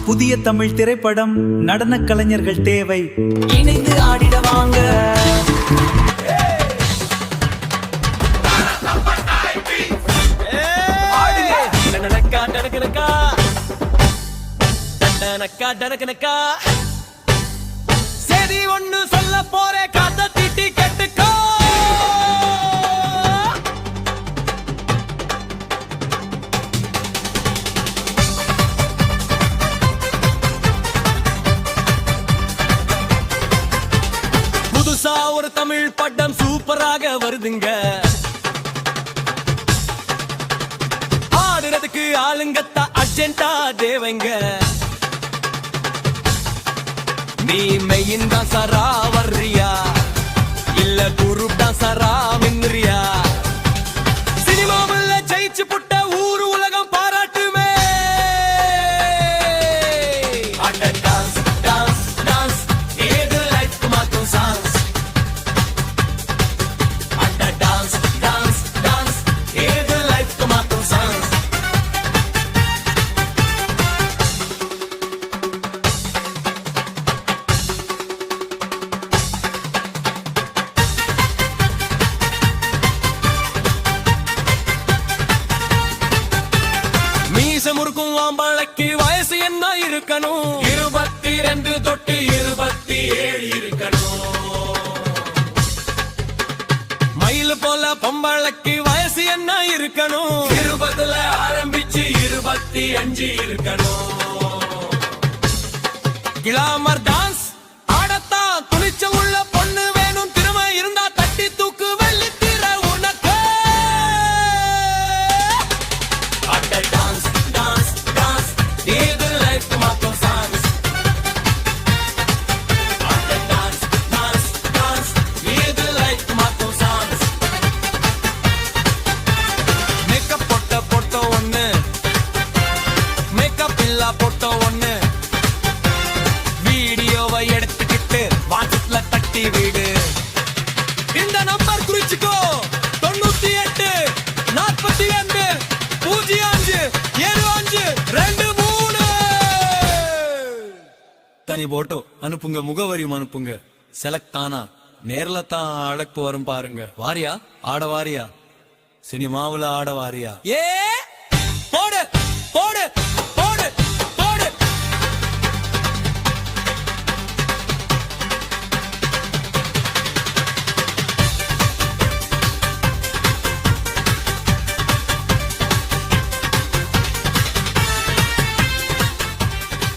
புதிய தமிழ் திரைப்படம் நடன கலைஞர்கள் தேவை, இணைந்து ஆடிட வாங்க. சரி ஒண்ணு சொல்ல போறே, காத்த தீட்டி கேட்டுக்கோ. புதுசா ஒரு தமிழ் படம் சூப்பராக வருதுங்க. ஆடுறதுக்கு ஆளுங்கத்தா அர்ஜென்டா தேவைங்க. நீ மெயின் தான் சரா வர்றியா, இல்ல குரூப் தான் சரா மின்றியா? சினிமாவில் ஜெயிச்சு புட்ட ஊரு உலகம் பாராட்டுமே. டான்ஸ் டான்ஸ் டான்ஸ், ஏது லைஃப் மாத்தும் சான்ஸ். டான்ஸ் டான்ஸ் டான்ஸ், ஏது லைஃப் மாத்தும் சான்ஸ். முறுக்கும் வாம்பாளைக்கு வயசு என்ன இருக்கணும்? 22 தொட்டு 27 இருக்கணும். மயில் போல பொம்பாளைக்கு வயசு என்ன இருக்கணும்? 20ல ஆரம்பிச்சு 25 இருக்கணும். கிளாமர் டான்ஸ் ஆடத்தான் துணிச்ச உள்ள பொண்ணு வேணும். திறமை இருந்தா தட்டி தூக்கு வெள்ளித்திர உனக்கு. டான்ஸ் ஏது லைஃப் மாத்தும் சான்ஸ். டான்ஸ் டான்ஸ் டான்ஸ், ஏது லைஃப் மாத்தும் சான்ஸ். மேக்கப் போட்ட ஒண்ணு, மேக்கப் இல்லா போட்ட ஒண்ணு. வீடியோவை எடுத்துக்கிட்டு வாட்ஸ்அப்ல தட்டி வீடு. இந்த நம்பர் குறிச்சுக்கோ, 98 42 05 75 23. தனி போட்டோ அனுப்புங்க, முகவரியும் அனுப்புங்க. செலக்ட் தானா, நேர்ல தான் அழைப்பு வரும் பாருங்க. வாரியா, ஆட வாரியா, சினிமாவுல ஆட வாரியா? ஏ போடு போடு